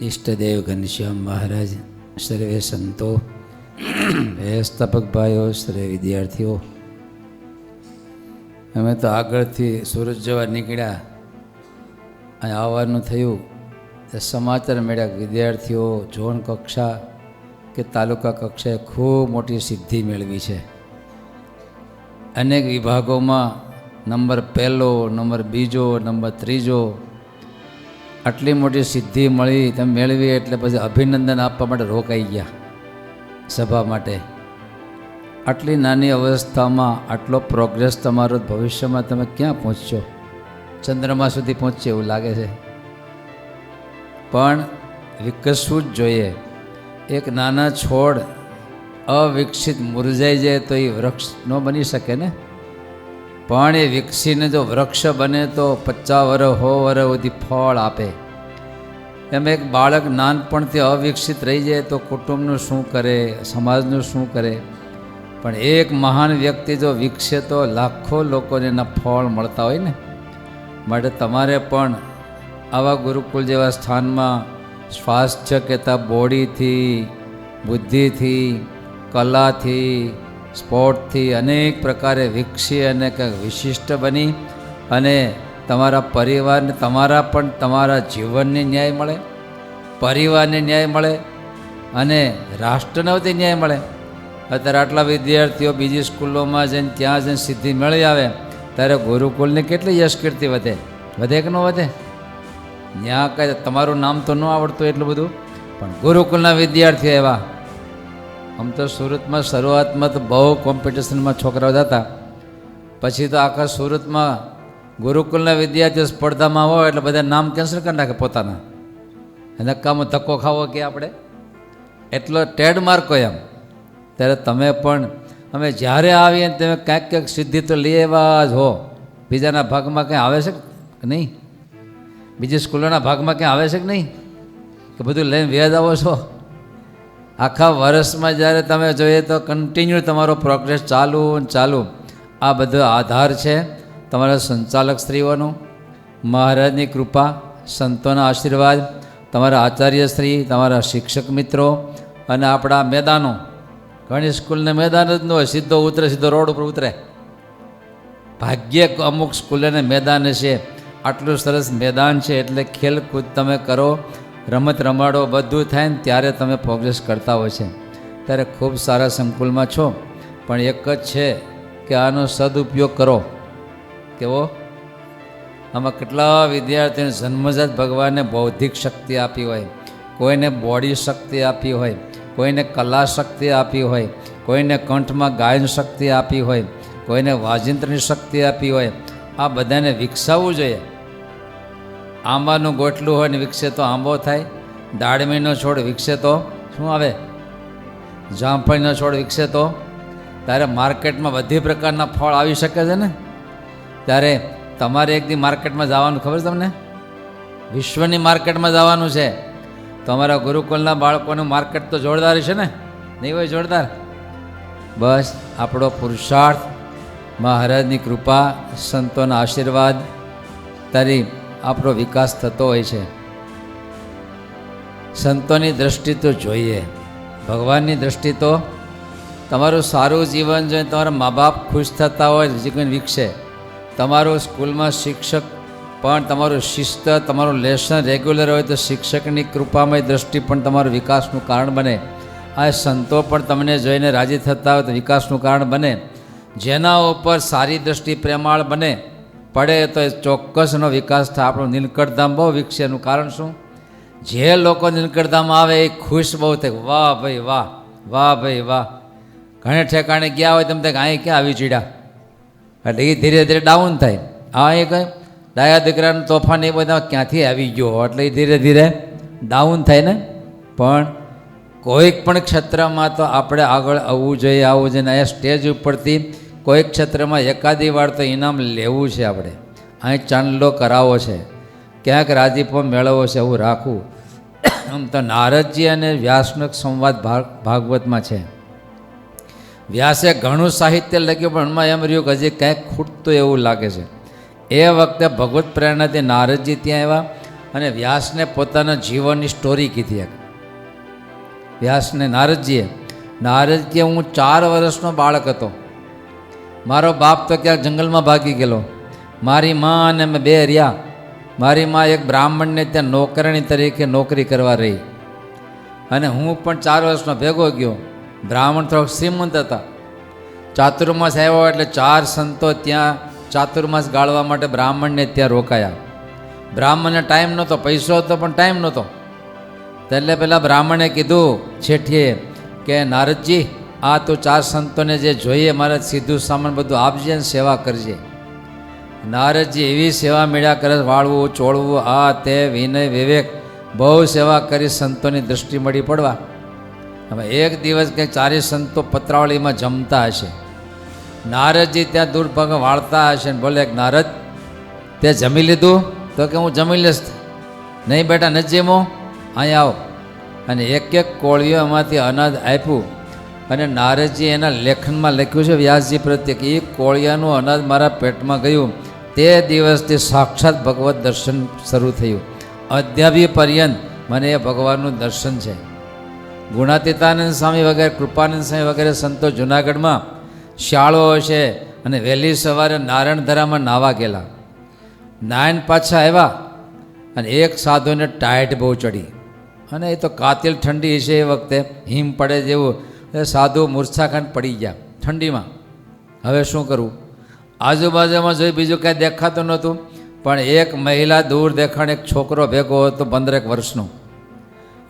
ઈષ્ટદેવ ઘનશ્યામ મહારાજ, સર્વે સંતો, સ્થાપક ભાઈઓ, સર્વે વિદ્યાર્થીઓ, અમે તો આગળથી સુરત જવા નીકળ્યા. અહીં આવવાનું થયું તો સમાચાર મળ્યા વિદ્યાર્થીઓ ઝોન કક્ષા કે તાલુકા કક્ષાએ ખૂબ મોટી સિદ્ધિ મેળવી છે. અનેક વિભાગોમાં નંબર પહેલો, નંબર બીજો, નંબર ત્રીજો, આટલી મોટી સિદ્ધિ મળી તમે મેળવી એટલે પછી અભિનંદન આપવા માટે રોકાઈ ગયા સભા માટે. આટલી નાની અવસ્થામાં આટલો પ્રોગ્રેસ તમારો ભવિષ્યમાં તમે ક્યાં પહોંચશો? ચંદ્રમા સુધી પહોંચશે એવું લાગે છે. પણ વિકસવું જ જોઈએ. એક નાના છોડ અવિકસિત મુરઝાઈ જાય તો એ વૃક્ષ ન બની શકે ને. પણ એ વિકસીને જો વૃક્ષ બને તો 50 વર્ષ 100 વર્ષ સુધી ફળ આપે. એમ એક બાળક નાનપણથી અવિકસિત રહી જાય તો કુટુંબનું શું કરે, સમાજનું શું કરે. પણ એક મહાન વ્યક્તિ જો વિકસે તો લાખો લોકોને એના ફળ મળતા હોય ને. માટે તમારે પણ આવા ગુરુકુળ જેવા સ્થાનમાં સ્વાસ્થ્ય કહેતા બોડીથી, બુદ્ધિથી, કલાથી, સ્પોર્ટથી અનેક પ્રકારે વિકસી અને કંઈક વિશિષ્ટ બની અને તમારા પરિવારને તમારા જીવનને ન્યાય મળે, પરિવારને ન્યાય મળે અને રાષ્ટ્રને વતી ન્યાય મળે. અત્યારે આટલા વિદ્યાર્થીઓ બીજી સ્કૂલોમાં જઈને ત્યાં જઈને સિદ્ધિ મેળવી આવે ત્યારે ગુરુકુળની કેટલી યશકીર્તિ વધે કે ન વધે? ત્યાં કંઈ તમારું નામ તો ન આવડતું એટલું બધું, પણ ગુરુકુળના વિદ્યાર્થીઓ એવા. આમ તો સુરતમાં શરૂઆતમાં તો બહુ કોમ્પિટિશનમાં છોકરાઓ જતા, પછી તો આખા સુરતમાં ગુરુકુળના વિદ્યાર્થીઓ સ્પર્ધામાં હોય એટલે બધા નામ કેન્સલ કરી નાખે પોતાના. નક્કામાં ધક્કો ખાવો કે આપણે એટલો ટ્રેડમાર્ક હોય એમ. ત્યારે તમે પણ અમે જ્યારે આવીએ તમે ક્યાંક સિદ્ધિ તો લઈ આવ્યા જ હો. બીજાના ભાગમાં કંઈ આવે છે કે નહીં? બીજી સ્કૂલોના ભાગમાં ક્યાં આવે છે કે નહીં? કે બધું લઈને વ્યાજ આવો છો? આખા વર્ષમાં જ્યારે તમે જોઈએ તો કન્ટિન્યુ તમારો પ્રોગ્રેસ ચાલુ. આ બધો આધાર છે તમારા સંચાલક શ્રીઓનો, મહારાજની કૃપા, સંતોના આશીર્વાદ, તમારા આચાર્યશ્રી, તમારા શિક્ષક મિત્રો અને આપણા મેદાનો. ઘણી સ્કૂલને મેદાન જ ન હોય, સીધો રોડ ઉપર ઉતરે. ભાગ્યે અમુક સ્કૂલોને મેદાન છે. આટલું સરસ મેદાન છે એટલે ખેલકૂદ તમે કરો, રમત રમાડો, બધું થાય ને ત્યારે તમે પ્રોગ્રેસ કરતા હોય છે. ત્યારે ખૂબ સારા સંકુલમાં છો, પણ એક જ છે કે આનો સદુપયોગ કરો. કેવો? આમાં કેટલા વિદ્યાર્થીઓને જન્મજાત ભગવાને બૌદ્ધિક શક્તિ આપી હોય, કોઈને બોડી શક્તિ આપી હોય, કોઈને કલા શક્તિ આપી હોય, કોઈને કંઠમાં ગાયન શક્તિ આપી હોય, કોઈને વાજિંત્રની શક્તિ આપી હોય. આ બધાને વિકસાવવું જોઈએ. આંબાનું ગોટલું હોય ને વિકસે તો આંબો થાય, દાડમીનો છોડ વિકસે તો શું આવે? જામફળીનો છોડ વિકસે તો ત્યારે માર્કેટમાં બધી પ્રકારના ફળ આવી શકે છે ને. ત્યારે તમારે એક દી માર્કેટમાં જવાનું, ખબર છે તમને? વિશ્વની માર્કેટમાં જવાનું છે. તમારા ગુરુકુળના બાળકોનું માર્કેટ તો જોરદાર છે ને, નહીં હોય જોરદાર? બસ આપણો પુરુષાર્થ, મહારાજની કૃપા, સંતોના આશીર્વાદ તારી આપણો વિકાસ થતો હોય છે. સંતોની દૃષ્ટિ તો જોઈએ, ભગવાનની દૃષ્ટિ તો તમારું સારું જીવન જોઈએ, તમારા મા બાપ ખુશ થતા હોય, જીવન વિકસે. તમારું સ્કૂલમાં શિક્ષક પણ તમારું શિસ્ત, તમારું લેસન રેગ્યુલર હોય તો શિક્ષકની કૃપામય દૃષ્ટિ પણ તમારું વિકાસનું કારણ બને. આ સંતો પણ તમને જોઈને રાજી થતા હોય તો વિકાસનું કારણ બને. જેના ઉપર સારી દૃષ્ટિ પ્રેમાળ બને પડે તો એ ચોક્કસનો વિકાસ થાય. આપણું નીલકંઠધામ બહુ વિકસે. એનું કારણ શું? જે લોકો નીલકંઠધામ આવે એ ખુશ બહુ થાય. વાહ ભાઈ વાહ, વાહ ભાઈ વાહ. ઘણે ઠેકાણે ગયા હોય તમે અહીં ક્યાં આવી ચીડ્યા, એટલે એ ધીરે ધીરે ડાઉન થાય. આ એ કંઈ ડાયા દીકરાનું તોફાન એ બધા ક્યાંથી આવી ગયો એટલે એ ધીરે ધીરે ડાઉન થાય ને. પણ કોઈક પણ ક્ષેત્રમાં તો આપણે આગળ આવવું જોઈએ. અહીંયા સ્ટેજ ઉપરથી કોઈક ક્ષેત્રમાં એકાદી વાર તો ઇનામ લેવું છે આપણે. અહીં ચાંદલો કરાવો છે, ક્યાંક રાજીપો મેળવવો છે, એવું રાખવું. આમ તો નારદજી અને વ્યાસનો સંવાદ ભાગવતમાં છે. વ્યાસે ઘણું સાહિત્ય લખ્યું પણ એમાં એમ રહ્યું કે હજી કંઈક ખૂટતું એવું લાગે છે. એ વખતે ભગવત પ્રેરણાથી નારદજી ત્યાં આવ્યા અને વ્યાસને પોતાના જીવનની સ્ટોરી કીધી. વ્યાસને નારદ કે હું 4 વર્ષનો બાળક હતો. મારો બાપ તો ક્યાંક જંગલમાં ભાગી ગયેલો. મારી મા અને મેં 2 રહ્યા. મારી મા એક બ્રાહ્મણને ત્યાં નોકરાણી તરીકે નોકરી કરવા રહી અને હું પણ 4 વર્ષનો ભેગો ગયો. બ્રાહ્મણ થોડોક શ્રીમંત હતા. ચાતુર્માસ આવ્યો એટલે 4 સંતો ત્યાં ચાતુર્માસ ગાળવા માટે બ્રાહ્મણને ત્યાં રોકાયા. બ્રાહ્મણને ટાઈમ નહોતો, પૈસો હતો પણ ટાઈમ નહોતો. એટલે પેલા બ્રાહ્મણે કીધું શેઠીએ કે નારદજી, આ તો 4 સંતોને જે જોઈએ મારે સીધું સામાન બધું આપજે ને સેવા કરજે. નારદજી એવી સેવા મળ્યા કરે, વાળવું ચોળવું આ તે વિનય વિવેક બહુ સેવા કરી સંતોની દૃષ્ટિ મળી પડવા. હવે એક દિવસ કંઈક 4 સંતો પત્રાવળીમાં જમતા હશે. નારદજી ત્યાં દૂરભાગે વાળતા હશે ને બોલે, નારદ તે જમી લીધું? તો કે હું જમી લઈશ. નહીં બેટા નથી જેમો, અહીંયા આવો. અને એક કોળીઓ એમાંથી અનાજ આપ્યું. અને નારદજી એના લેખનમાં લખ્યું છે વ્યાસજી પ્રત્યે કે એ કોળિયાનું અનાજ મારા પેટમાં ગયું તે દિવસથી સાક્ષાત ભગવત દર્શન શરૂ થયું. અદ્યાપી પર્યંત મને એ ભગવાનનું દર્શન છે. ગુણાતીતાનંદ સ્વામી વગેરે, કૃપાનંદ સ્વામી વગેરે સંતો જૂનાગઢમાં શાળો હશે અને વહેલી સવારે નારાયણધરામાં નાવા ગયેલા. નાયણ પાછા આવ્યા અને એક સાધુને ટાઈટ બહુ ચડી અને એ તો કાતિલ ઠંડી છે એ વખતે, હિમ પડે જેવું. એ સાધુ મૂર્છાખાંડ પડી ગયા ઠંડીમાં. હવે શું કરવું? આજુબાજુમાં જોઈ બીજું કાંઈ દેખાતું નહોતું, પણ એક મહિલા દૂર દેખાણે એક છોકરો ભેગો હતો 15 વર્ષનો,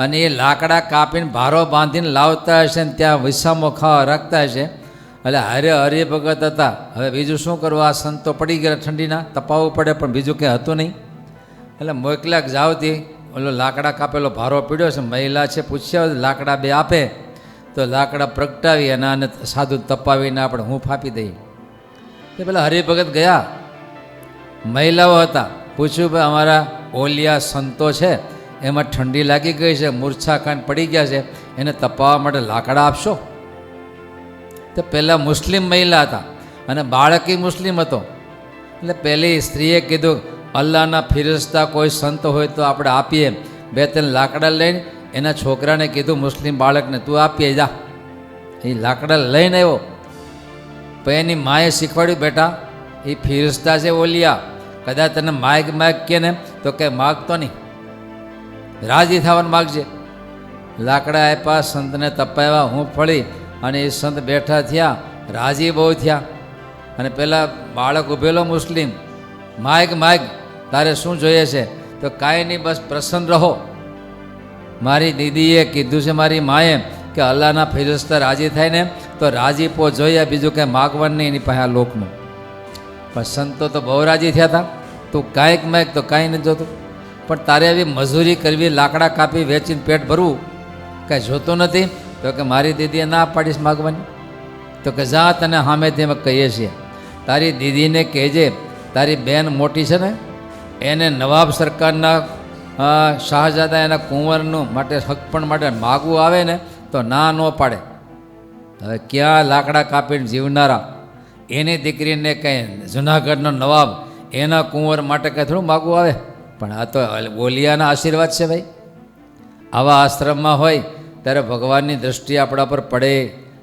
અને એ લાકડા કાપીને ભારો બાંધીને લાવતા હશે ને ત્યાં વિસામો ખાવા રાખતા હશે. એટલે હરિભગત હતા. હવે બીજું શું કરવું? આ સંતો પડી ગયા ઠંડીના, તપાવવું પડે, પણ બીજું કંઈ હતું નહીં. એટલે મોકલ્યા જાવતી ઓલો લાકડા કાપેલો ભારો પીડ્યો છે, મહિલા છે, પૂછ્યા લાકડા 2 આપે તો લાકડા પ્રગટાવી અને આને સાધુ તપાવીને આપણે હું ફાપી દઈએ. તે પેલા હરિભગત ગયા, મહિલાઓ હતા, પૂછ્યું ભાઈ અમારા ઓલિયા સંતો છે એમાં ઠંડી લાગી ગઈ છે, મૂર્છાખાંડ પડી ગયા છે, એને તપાવવા માટે લાકડા આપશો? તો પહેલાં મુસ્લિમ મહિલા હતા અને બાળકી મુસ્લિમ હતો. એટલે પહેલી સ્ત્રીએ કીધું અલ્લાહના ફિરસ્તા કોઈ સંત હોય તો આપણે આપીએ. 2-3 લાકડા લઈને એના છોકરાને કીધું મુસ્લિમ બાળકને, તું આપીએ જા. એ લાકડા લઈને આવ્યો. પછી એની માએ શીખવાડ્યું, બેટા એ ફિરસ્તા છે ઓલિયા, કદાચ તને માગ કે ને તો કંઈ માગતો નહીં, રાજી થવાનું માગજે. લાકડા આપ્યા, સંતને તપાવ્યા, હું ફળી અને એ સંત બેઠા થયા, રાજી બહુ થયા. અને પેલા બાળક ઊભેલો મુસ્લિમ, માગ તારે શું જોઈએ છે? તો કાંઈ નહીં, બસ પ્રસન્ન રહો. મારી દીદીએ કીધું છે મારી માએ કે અલ્લાહના ફિરસ્તા રાજી થાય ને તો રાજીપો જોઈએ, બીજું કંઈ માગવાનું નહીં એની પાસે આ લોકનું. પણ સંતો તો બહુ રાજી થયા હતા. તું કાંઈક માગ તો કાંઈ નથી જોતું, પણ તારે એવી મજૂરી કરવી, લાકડા કાપી વેચીને પેટ ભરવું કાંઈ જોતું નથી. તો કે મારી દીદીએ ના પાડીશ માગવાની. તો કે જા, તને સામેથી અમે કહીએ છીએ, તારી દીદીને કહેજે તારી બેન મોટી છે ને એને નવાબ સરકારના શાહજાદા એના કુંવરનું માટે હકપણ માટે માગવું આવે ને તો ના ન પાડે. હવે ક્યાં લાકડા કાપીને જીવનારા એની દીકરીને કંઈ જૂનાગઢનો નવાબ એના કુંવર માટે કંઈ થોડું માગવું આવે? પણ આ તો ઓલિયાના આશીર્વાદ છે ભાઈ. આવા આશ્રમમાં હોય ત્યારે ભગવાનની દૃષ્ટિ આપણા પર પડે,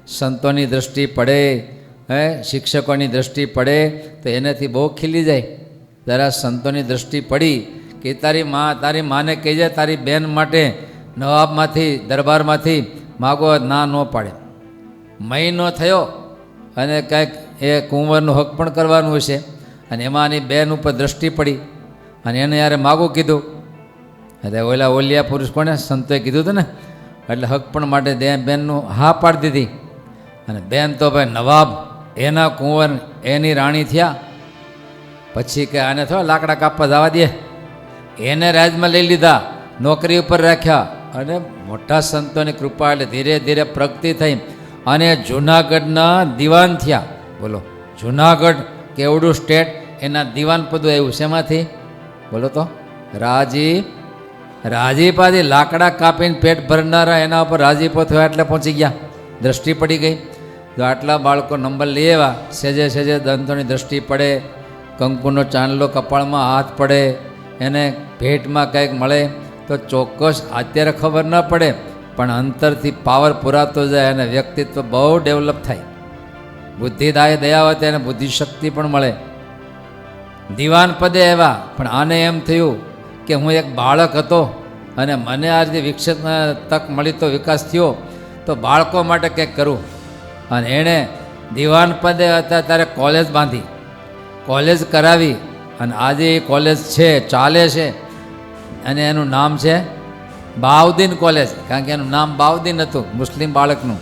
સંતોની દૃષ્ટિ પડે, શિક્ષકોની દૃષ્ટિ પડે તો એનાથી બહુ ખીલી જાય. જરા સંતોની દૃષ્ટિ પડી કે તારી માને કહેજે તારી બેન માટે નવાબમાંથી દરબારમાંથી માગો, ના ન પાડે. મહિનો થયો અને કંઈક એ કુંવરનું હક પણ કરવાનું હશે અને એમાં એની બેન ઉપર દૃષ્ટિ પડી અને એને યારે માગું કીધું. એટલે ઓલા ઓલિયા પુરુષ કોને સંતોએ કીધું હતું ને, એટલે હક પણ માટે બેનનું હા પાડી દીધી. અને બેન તો ભાઈ નવાબ એના કુંવર એની રાણી થયા. પછી કે આને થોડા લાકડા કાપવા જવા દે, એને રાજમાં લઈ લીધા, નોકરી ઉપર રાખ્યા અને મોટા સંતોની કૃપા એટલે ધીરે ધીરે પ્રગતિ થઈ અને જૂનાગઢના દિવાન થયા. બોલો, જૂનાગઢ કેવડું સ્ટેટ, એના દિવાન પદું આવ્યું. શેમાંથી બોલો તો? રાજીપાથી લાકડા કાપીને પેટ ભરનારા એના ઉપર રાજીપો થયો એટલે પહોંચી ગયા. દૃષ્ટિ પડી ગઈ. જો આટલા બાળકો નંબર લઈ આવ્યા, સેજે દંતોની દૃષ્ટિ પડે, કંકુનો ચાંદલો કપાળમાં હાથ પડે, એને ભેટમાં કંઈક મળે તો ચોક્કસ અત્યારે ખબર ન પડે, પણ અંતરથી પાવર પુરાતો જાય અને વ્યક્તિત્વ બહુ ડેવલપ થાય. બુદ્ધિદાય દયાવતે એને બુદ્ધિશક્તિ પણ મળે. દિવાન પદે એવા, પણ આને એમ થયું કે હું એક બાળક હતો અને મને આજે વિકસિત તક મળી તો વિકાસ થયો, તો બાળકો માટે કંઈક કરું. અને એણે દિવાન પદે હતા ત્યારે કોલેજ બાંધી, કોલેજ કરાવી, અને આજે એ કોલેજ છે, ચાલે છે, અને એનું નામ છે બાઉદ્દીન કોલેજ, કારણ કે એનું નામ બાઉદ્દીન હતું મુસ્લિમ બાળકનું.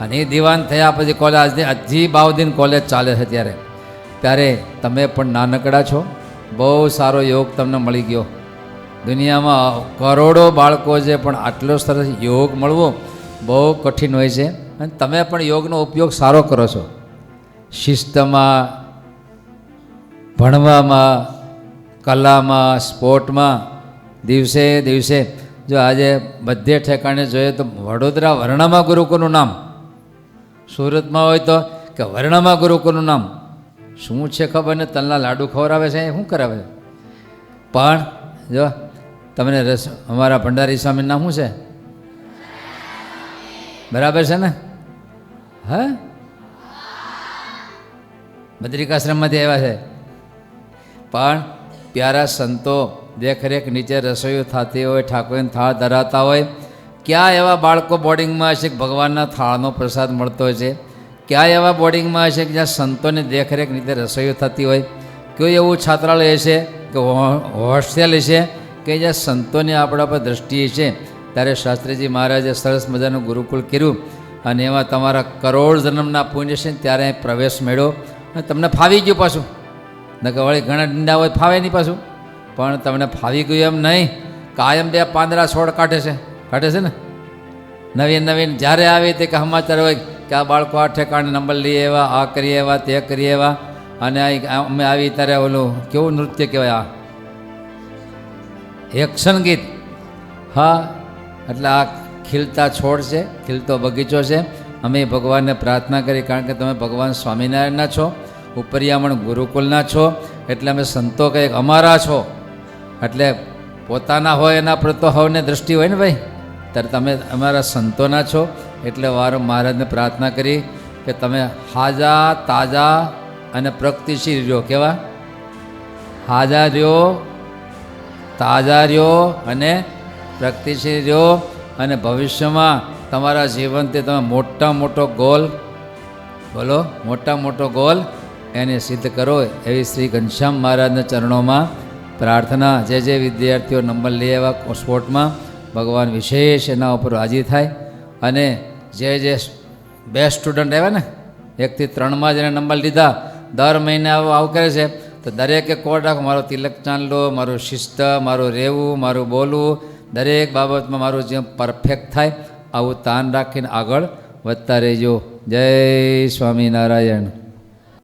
અને એ દિવાન થયા પછી કોલેજ હજી બાઉદ્દીન કોલેજ ચાલે છે. ત્યારે તમે પણ નાનકડા છો, બહુ સારો યોગ તમને મળી ગયો. દુનિયામાં કરોડો બાળકો છે, પણ આટલો સરસ યોગ મળવો બહુ કઠિન હોય છે. અને તમે પણ યોગનો ઉપયોગ સારો કરો છો, શિસ્તમાં, ભણવામાં, કલામાં, સ્પોર્ટમાં. દિવસે દિવસે જો આજે બધે ઠેકાણે જોઈએ તો વડોદરા વર્ણમાં ગુરુકુળનું નામ, સુરતમાં હોય તો કે વર્ણમાં ગુરુકુળનું નામ. શું છે ખબર ને, તલના લાડુ ખવડાવે છે, શું કરાવે છે. પણ જો તમને અમારા ભંડારી સ્વામીનું નામ શું છે? બરાબર છે ને? હા, બદ્રિકાશ્રમમાંથી આવ્યા છે. પણ પ્યારા સંતો દેખરેખ નીચે રસોઈઓ થતી હોય, ઠાકોરને થાળ ધરાવતા હોય. ક્યાં એવા બાળકો બોર્ડિંગમાં હશે કે ભગવાનના થાળનો પ્રસાદ મળતો હોય છે? ક્યાં એવા બોર્ડિંગમાં હશે કે જ્યાં સંતોની દેખરેખ નીચે રસોઈઓ થતી હોય? કોઈ એવું છાત્રાલય હશે કે હોસ્ટેલ હશે કે જ્યાં સંતોની આપણા પર દૃષ્ટિ છે? ત્યારે શાસ્ત્રીજી મહારાજે સરસ મજાનું ગુરુકુળ કર્યું, અને એમાં તમારા કરોડ જન્મના પુણ્ય છે ત્યારે પ્રવેશ મેળ્યો, અને તમને ફાવી ગયું પાછું. નકર વળી ઘણા ડીંડા હોય ફાવે નહીં પાછું, પણ તમને ફાવી ગયું એમ નહીં. કાયમ બે પાંદડા છોડ કાઢે છે ને. નવીન નવીન જ્યારે આવે તે કે સમાચાર હોય કે આ બાળકો આ ઠેકાણે નંબર લઈએ એવા, આ કરીએ એવા, તે કરીએ એવા. અને અમે આવી ત્યારે ઓલું કેવું નૃત્ય કહેવાય, આ એક્શન ગીત. હા, એટલે આ ખીલતા છોડ છે, ખીલતો બગીચો છે. અમે ભગવાનને પ્રાર્થના કરી, કારણ કે તમે ભગવાન સ્વામિનારાયણના છો, ઉપરિયામણ ગુરુકુલના છો, એટલે અમે સંતો કંઈક અમારા છો. એટલે પોતાના હોય એના પ્રત્યે હવને દૃષ્ટિ હોય ને ભાઈ, ત્યારે તમે અમારા સંતોના છો. એટલે વારંવાર મહારાજને પ્રાર્થના કરી કે તમે હાજા તાજા અને પ્રગતિશીલ રહ્યો. કેવા? હાજા રહ્યો, તાજા રહ્યો અને પ્રગતિશીલ રહ્યો. અને ભવિષ્યમાં તમારા જીવનથી તમે મોટો ગોલ, બોલો, મોટો ગોલ એને સિદ્ધ કરો, એવી શ્રી ઘનશ્યામ મહારાજના ચરણોમાં પ્રાર્થના. જે વિદ્યાર્થીઓ નંબર લઈ આવ્યા સ્પોર્ટમાં, ભગવાન વિશેષ એના ઉપર રાજી થાય. અને જે બેસ્ટ સ્ટુડન્ટ આવ્યા ને, 1 થી 3માં જેને નંબર લીધા, દર મહિને આવું કરે છે, તો દરેકે કોડ રાખો, મારો તિલક ચાંદલો, મારું શિસ્ત, મારું રહેવું, મારું બોલવું, દરેક બાબતમાં મારું જે પરફેક્ટ થાય, આવું તાન રાખીને આગળ વધતા રહેજો. જય સ્વામિનારાયણ.